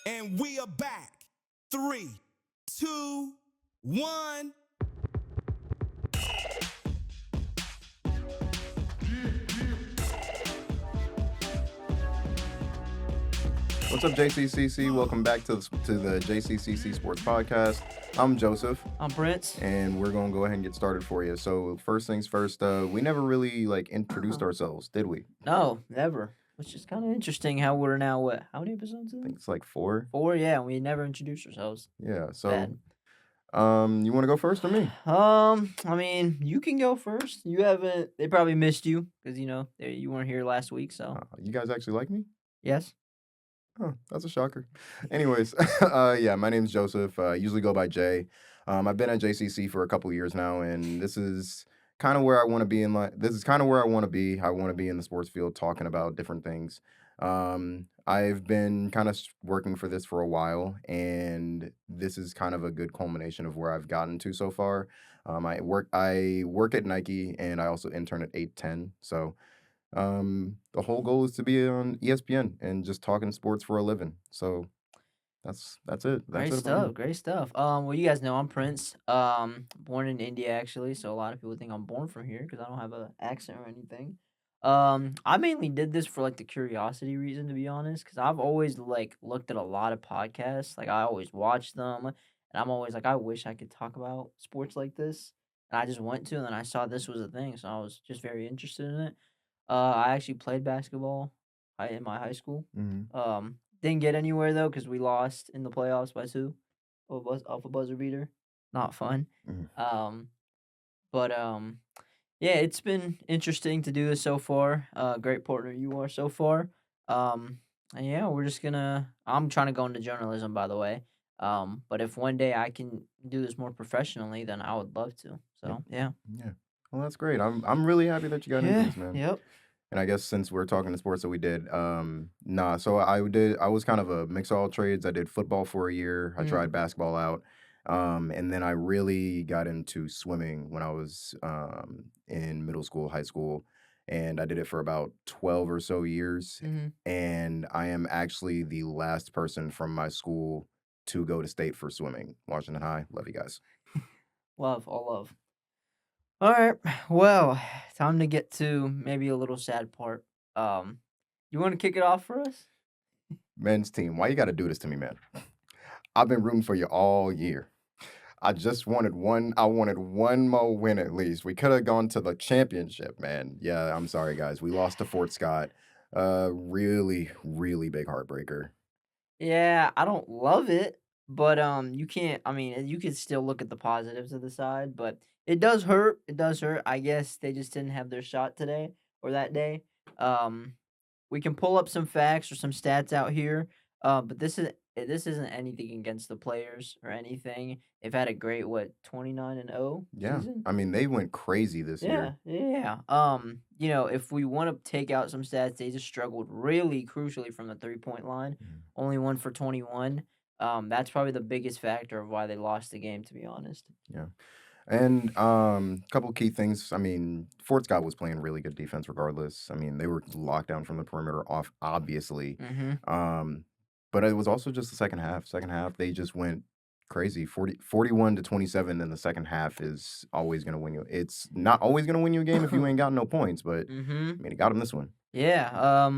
And we are back. 3, 2, 1. What's up, JCCC? Welcome back to the JCCC Sports podcast. I'm Joseph. I'm Prince. And we're going to go ahead and get started for you. So first things first, we never really introduced ourselves, did we? No, never. Which is kind of interesting how we're now, how many episodes I in? think it's 4. 4, yeah, and we never introduced ourselves. Yeah, so Bad. you want to go first or me? I mean, you can go first. You haven't, they probably missed you because, you weren't here last week, so. You guys actually like me? Yes. Oh, that's a shocker. Anyways, yeah, my name's Joseph. Usually go by Jay. I've been at JCC for a couple years now, and this is kind of where I want to be this is kind of where I want to be. I want to be in the sports field talking about different things. I've been kind of working for this for a while, and this is kind of a good culmination of where I've gotten to so far. I work at Nike, and I also intern at 810. So the whole goal is to be on ESPN and just talking sports for a living. So that's it. That's Great it about stuff. me. Great stuff. Well, you guys know I'm Prince. Born in India actually, so a lot of people think I'm born from here because I don't have an accent or anything. I mainly did this for the curiosity reason, to be honest, because I've always looked at a lot of podcasts. I always watch them, and I'm always I wish I could talk about sports like this. And I just went to, and then I saw this was a thing, so I was just very interested in it. I actually played basketball in my high school. Mhm. Didn't get anywhere though because we lost in the playoffs by 2 off a buzzer beater. Not fun. Mhm. But yeah, it's been interesting to do this so far. Great partner you are so far. And yeah, I'm trying to go into journalism, by the way. But if one day I can do this more professionally, then I would love to. So yeah. Yeah. Well, that's great. I'm really happy that you got into Yeah. this, man. Yep. And I guess since we're talking the sports that we did, so I was kind of a mix of all trades. I did football for a year. I tried basketball out. And then I really got into swimming when I was in middle school, high school, and I did it for about 12 or so years. Mhm. And I am actually the last person from my school to go to state for swimming. Washington High. Love you guys. Love, all love. All right. Well, time to get to maybe a little sad part. You want to kick it off for us? Men's team, why you got to do this to me, man? I've been rooting for you all year. I wanted one more win at least. We could have gone to the championship, man. Yeah, I'm sorry, guys. We lost to Fort Scott. Really, really big heartbreaker. Yeah, I don't love it, but you can't. I mean, you can still look at the positives of the side, but it does hurt. It does hurt. I guess they just didn't have their shot today or that day. Um, we can pull up some facts or some stats out here. But this isn't anything against the players or anything. They've had a great 29-0 Yeah, season. I mean, they went crazy this year. Yeah. If we want to take out some stats, they just struggled really crucially from the 3-point line. Only 1 for 21. That's probably the biggest factor of why they lost the game, to be honest. Yeah. And couple key things. I mean, Fort Scott was playing really good defense regardless. I mean, they were locked down from the perimeter off, obviously. But it was also just the second half. Second half, they just went crazy. 41-27 in the second half is always going to win you. It's not always going to win you a game if you ain't got no points, but I mean, it got them this one. Yeah.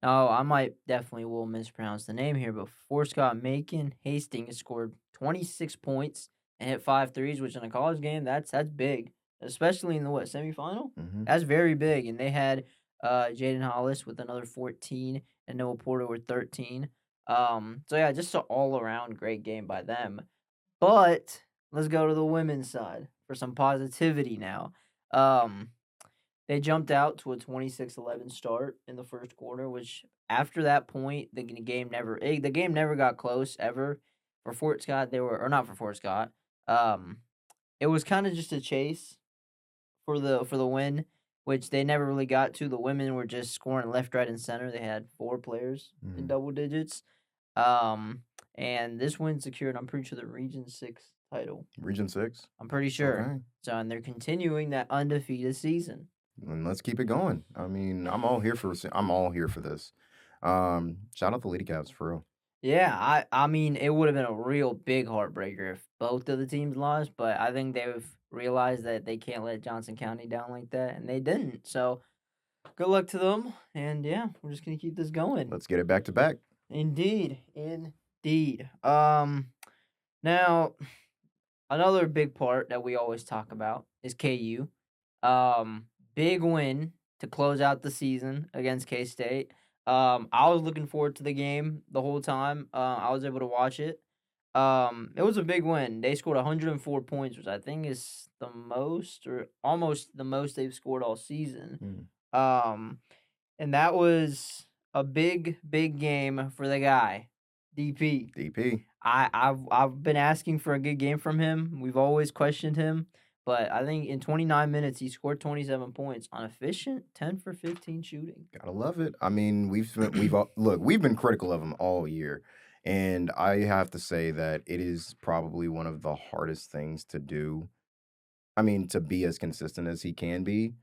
Oh, I might definitely will mispronounce the name here, but Fort Scott Macon Hastings scored 26 points and hit 5 threes, which in a college game, that's big, especially in the semifinal. That's very big. And they had Jaden Hollis with another 14 and Noah Porter with 13. So yeah, just an all around great game by them. But let's go to the women's side for some positivity now. They jumped out to a 26-11 start in the first quarter, which after that point, the game never got close ever. For Fort Scott, not for Fort Scott. It was kind of just a chase for the win, which they never really got to. The women were just scoring left, right, and center. They had 4 players in double digits. And this win secured, I'm pretty sure, the Region 6 title. Region 6? I'm pretty sure. Okay. So, and they're continuing that undefeated season. And let's keep it going. I mean, I'm all here for this. Shout out the Lady Cavs for real. Yeah, I mean, it would have been a real big heartbreaker if both of the teams lost, but I think they've realized that they can't let Johnson County down like that, and they didn't. So good luck to them, and yeah, we're just gonna keep this going. Let's get it back to back. Indeed, indeed. Now another big part that we always talk about is KU. Um, Big win to close out the season against K State. I was looking forward to the game the whole time. I was able to watch it. It was a big win. They scored 104 points, which I think is the most or almost the most they've scored all season. Mm. Um, and that was a big game for the guy, DP. DP. I've been asking for a good game from him. We've always questioned him, but I think in 29 minutes he scored 27 points on efficient 10 for 15 shooting. Gotta love it. I mean, we've been critical of him all year, and I have to say that it is probably one of the hardest things to do. I mean, to be as consistent as he can be,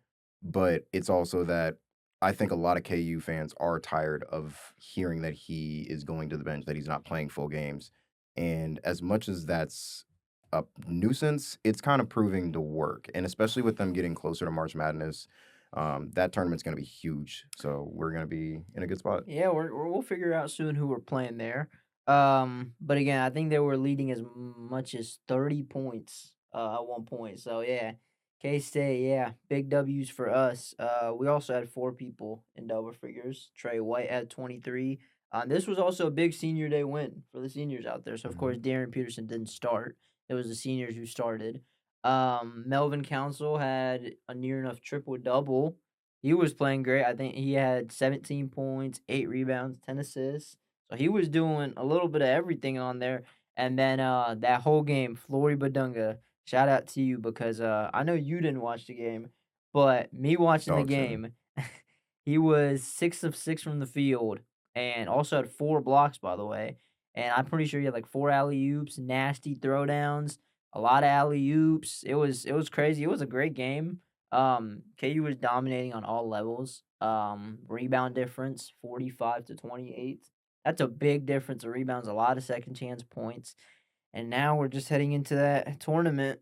but it's also that I think a lot of KU fans are tired of hearing that he is going to the bench, that he's not playing full games. And as much as that's a nuisance, it's kind of proving to work. And especially with them getting closer to March Madness, that tournament's going to be huge. So we're going to be in a good spot. Yeah, we'll figure out soon who we're playing there. But again, I think they were leading as much as 30 points at one point. So yeah, K State, yeah, big W's for us. We also had 4 people in double figures. Trey White had 23. This was also a big senior day win for the seniors out there. So of course, Darren Peterson didn't start. It was the seniors who started. Melvin Council had a near enough triple double. He was playing great. I think he had 17 points, 8 rebounds, 10 assists. So he was doing a little bit of everything on there. And then that whole game, Flory Badunga, shout out to you because I know you didn't watch the game, but me watching the Dog shit. game, he was 6 of 6 from the field and also had 4 blocks, by the way. And I'm pretty sure he had like 4 alley oops, nasty throwdowns, a lot of alley oops. It was crazy. It was a great game. KU was dominating on all levels. Rebound difference 45 to 28. That's a big difference of rebounds, a lot of second chance points. And now we're just heading into that tournament,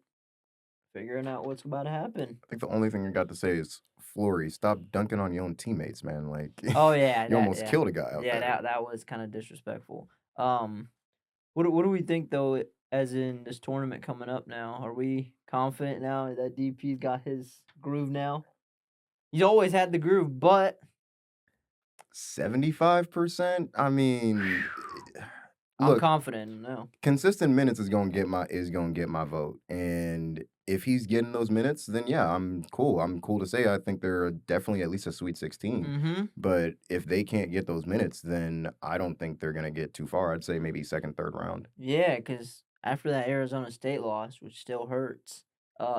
figuring out what's about to happen. I think the only thing I got to say is, Flory, stop dunking on your own teammates, man. Like, Oh yeah, you almost killed a guy out yeah, there. that was kind of disrespectful. What do we think though? As in this tournament coming up now, are we confident now that DP's got his groove now? He's always had the groove, but 75%? I mean, I'm look, confident now. consistent minutes is gonna get my vote. And if he's getting those minutes, then yeah, I'm cool. I'm cool to say I think they're definitely at least a Sweet 16. Mm-hmm. But if they can't get those minutes, then I don't think they're gonna get too far. I'd say maybe second, third round. Yeah, because after that Arizona State loss, which still hurts,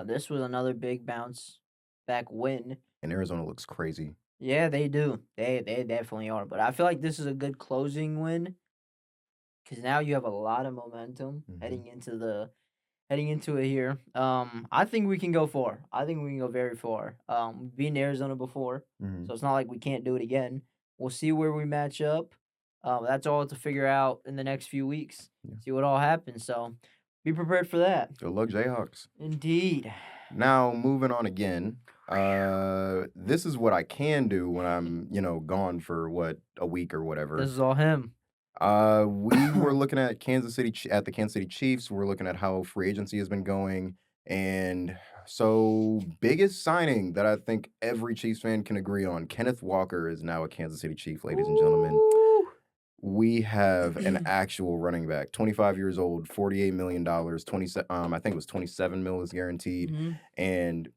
this was another big bounce back win. And Arizona looks crazy. Yeah, they do. They definitely are. But I feel like this is a good closing win because now you have a lot of momentum heading into it here. I think we can go far. I think we can go very far. We've been in Arizona before, Mhm. so it's not like we can't do it again. We'll see where we match up. That's all to figure out in the next few weeks. Yeah. See what all happens. So be prepared for that. Good luck, Jayhawks. Indeed. Now, moving on again. This is what I can do when I'm, gone for a week or whatever. This is all him. We were looking at the Kansas City Chiefs. We're looking at how free agency has been going, and so biggest signing that I think every Chiefs fan can agree on: Kenneth Walker is now a Kansas City Chief, ladies and gentlemen. Ooh. We have an actual running back, 25 years old, $48 million, 27. I think it was 27 mil is guaranteed, Mhm. and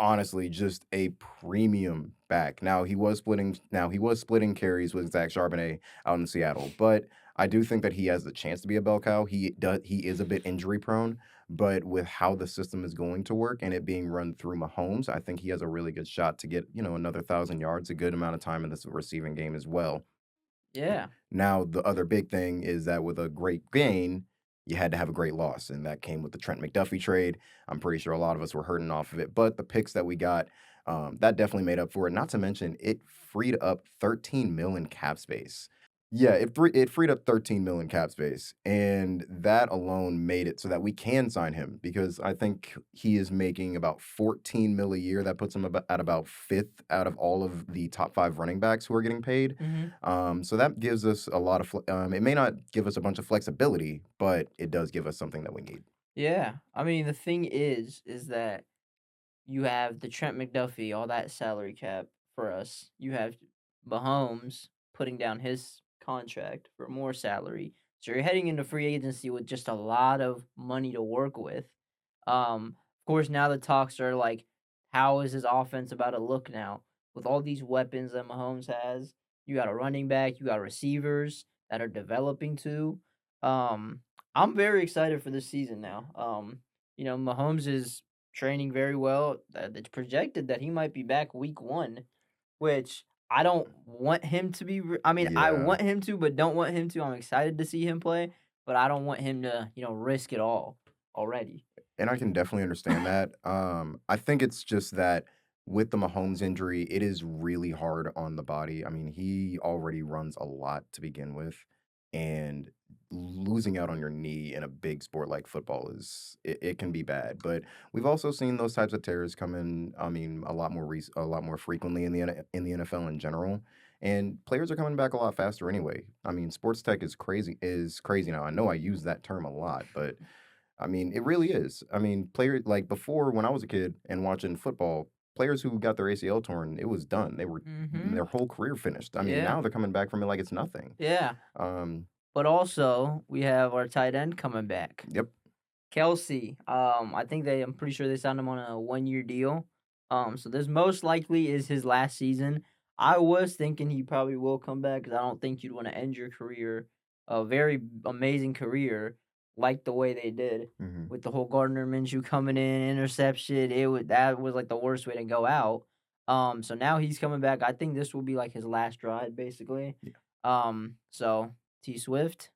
honestly, just a premium back. Now he was splitting carries with Zach Charbonnet out in Seattle, but I do think that he has the chance to be a bell cow. He is a bit injury prone, but with how the system is going to work and it being run through Mahomes, I think he has a really good shot to get, another 1,000 yards, a good amount of time in this receiving game as well. Yeah. Now, the other big thing is that with a great gain, you had to have a great loss, and that came with the Trent McDuffie trade. I'm pretty sure a lot of us were hurting off of it, but the picks that we got, that definitely made up for it. Not to mention, it freed up 13 mil in cap space. Yeah, it freed up 13 million cap space, and that alone made it so that we can sign him because I think he is making about 14 mil a year. That puts him at about fifth out of all of the top 5 running backs who are getting paid. Hmm. So that gives us a lot of. It may not give us a bunch of flexibility, but it does give us something that we need. Yeah, I mean the thing is that you have the Trent McDuffie, all that salary cap for us. You have Mahomes putting down his contract for more salary. So you're heading into free agency with just a lot of money to work with. Of course, now the talks are like, how is his offense about to look now? With all these weapons that Mahomes has, you got a running back, you got receivers that are developing too. Um, I'm very excited for this season now. Mahomes is training very well. It's projected that he might be back week 1, which I don't want him to be. I mean, I Yeah. want him to, but don't want him to. I'm excited to see him play, but I don't want him to, risk it all already. And I can definitely understand that. I think it's just that with the Mahomes injury, it is really hard on the body. I mean, he already runs a lot to begin with, and losing out on your knee in a big sport like football it can be bad. But we've also seen those types of tears come in. I mean, a lot more frequently in in the NFL in general. And players are coming back a lot faster anyway. I mean, sports tech is crazy now. I know I use that term a lot, but I mean, it really is. I mean, players like before when I was a kid and watching football, players who got their ACL torn, it was done. They were Mhm. their whole career finished. I mean, Yeah. now they're coming back from it like it's nothing. Yeah. Um, But also, we have our tight end coming back. yep. Kelsey. I'm pretty sure they signed him on a 1-year deal. So this most likely is his last season. I was thinking he probably will come back because I don't think you'd want to end your career, a very amazing career, like the way they did Hmm. with the whole Gardner Minshew coming in, interception. That was like the worst way to go out. So now he's coming back. I think this will be like his last ride, basically. Yeah. So T Swift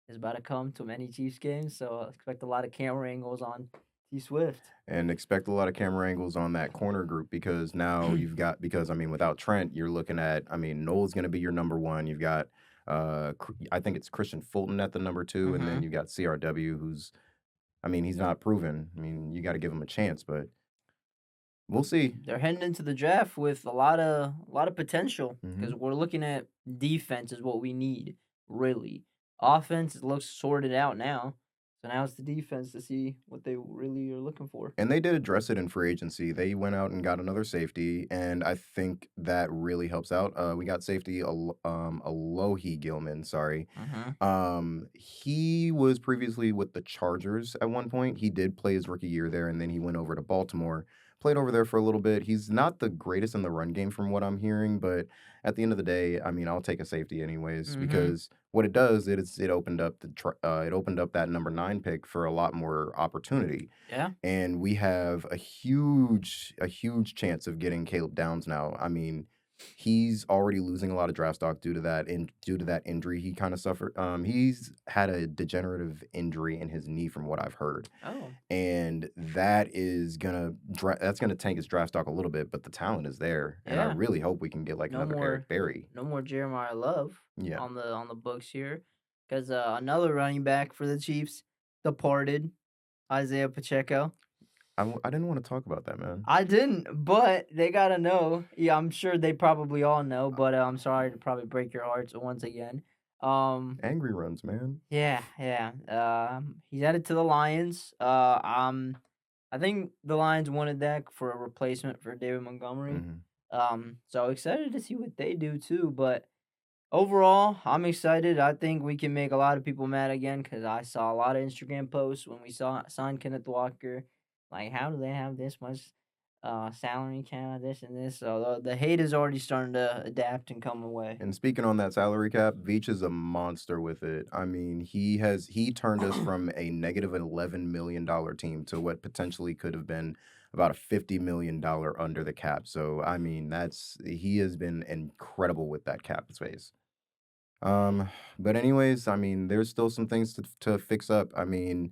is about to come to many Chiefs games, so expect a lot of camera angles on T Swift. And expect a lot of camera angles on that corner group because now because I mean, without Trent, you're looking at I mean, Noel's going to be your number one. You've got I think it's Christian Fulton at the number 2, and then Hmm. you got CRW who's I mean, he's not proven. I mean, you got to give him a chance, but we'll see. They're heading into the draft with a lot of potential Hmm. because we're looking at defense is what we need really. Offense looks sorted out now, so now it's the defense to see what they really are looking for. And they did address it in free agency. They went out and got another safety, and I think that really helps out. We got safety Alohi Gilman, sorry. Hmm. He was previously with the Chargers at one point. He did play his rookie year there, and then he went over to Baltimore. Played over there for a little bit. He's not the greatest in the run game from what I'm hearing, but at the end of the day, I mean, I'll take a safety anyways Hmm. because what it does is it opened up it opened up that number 9 pick for a lot more opportunity, Yeah. and we have a huge chance of getting Caleb Downs now. I mean, he's already losing a lot of draft stock due to that injury he kind of suffered. He's had a degenerative injury in his knee from what I've heard, Oh. and that's gonna tank his draft stock a little bit. But the talent is there, and I Yeah. really hope we can get like No another more Eric Berry. no more Jeremiah Love Yeah, on the books here, because another running back for the Chiefs departed, Isaiah Pacheco. I didn't want to talk about that, man. I didn't, but they gotta know. Yeah, I'm sure they probably all know, but I'm sorry to probably break your hearts once again. Um, Angry runs, man. yeah, yeah. He's headed to the Lions. I think the Lions wanted that for a replacement for David Montgomery. Hmm. So excited to see what they do too, but overall, I'm excited. I think we can make a lot of people mad again because I saw a lot of Instagram posts when we saw signed Kenneth Walker. Like, how do they have this much salary cap, this and this? So the hate is already starting to adapt and come away. And speaking on that salary cap, Veach is a monster with it. I mean, he turned us from a negative $11 million team to what potentially could have been about a $50 million under the cap. So I mean, he has been incredible with that cap space. Um, but anyways, I mean, there's still some things to fix up. I mean,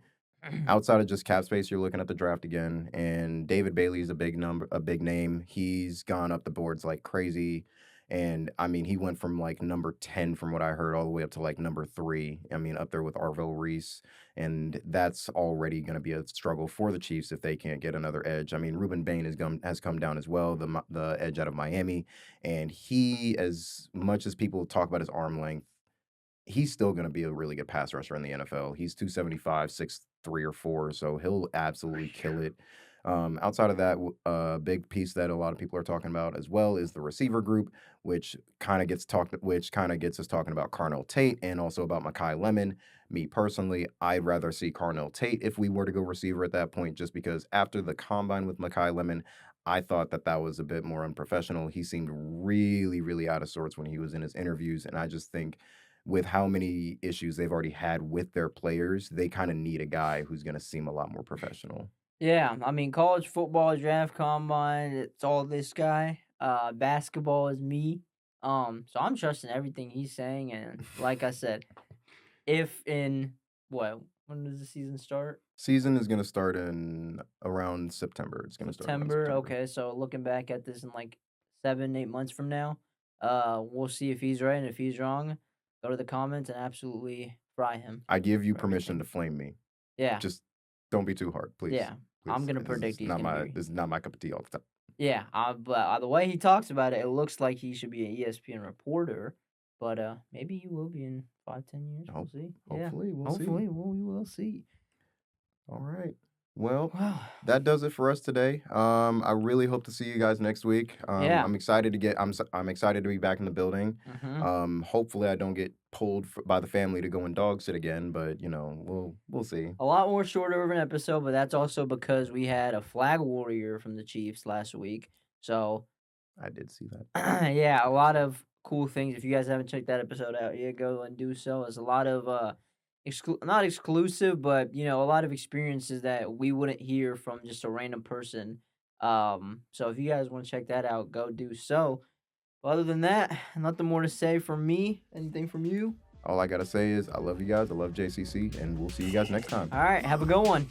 outside of just cap space, you're looking at the draft again, and David Bailey is a big name. He's gone up the boards like crazy, And I mean, he went from like number 10 from what I heard all the way up to like number 3. I mean, up there with Arvell Reese. And that's already going to be a struggle for the Chiefs if they can't get another edge. I mean, Ruben Bain has come down as well, the edge out of Miami. And he, as much as people talk about his arm length, he's still going to be a really good pass rusher in the NFL. He's 275, 6'3" or 4, so he'll absolutely kill it. Outside of that, a big piece that a lot of people are talking about as well is the receiver group, which kind of gets us talking about Carnell Tate and also about Mekhi Lemon. Me personally, I'd rather see Carnell Tate if we were to go receiver at that point, just because after the combine with Mekhi Lemon, I thought that was a bit more unprofessional. He seemed really, really out of sorts when he was in his interviews, and I just think with how many issues they've already had with their players, they kind of need a guy who's going to seem a lot more professional. Yeah, I mean, college football, draft combine, it's all this guy. Basketball is me. So I'm trusting everything he's saying, and like I said, if in when does the season start? Season is going to start in around September. It's going to start around September. September. Okay, so looking back at this in like 7-8 months from now, we'll see if he's right, and if he's wrong, go to the comments and absolutely fry him. I give you for permission everything. to flame me. Yeah, Just don't be too hard, please. yeah. I'm Please. gonna This predict is he's not gonna be. this is not my cup of tea all the time. Yeah, but the way he talks about it, it looks like he should be an ESPN reporter. But maybe he will be in 5-10 years. We'll see. Hopefully, yeah, we'll hopefully see. we will see. All right. Well, Wow. that does it for us today. I really hope to see you guys next week. Yeah. I'm excited to I'm excited to be back in the building. Hopefully I don't get pulled by the family to go and dog sit again, but we'll see. A lot more shorter of an episode, but that's also because we had a flag warrior from the Chiefs last week. So I did see that. yeah, a lot of cool things. If you guys haven't checked that episode out, yeah, go and do so. There's a lot of not exclusive, but a lot of experiences that we wouldn't hear from just a random person. So if you guys want to check that out, go do so. But other than that, nothing more to say from me. Anything from you? All I gotta say is I love you guys. I love JCC, and we'll see you guys next time. All right, have a good one.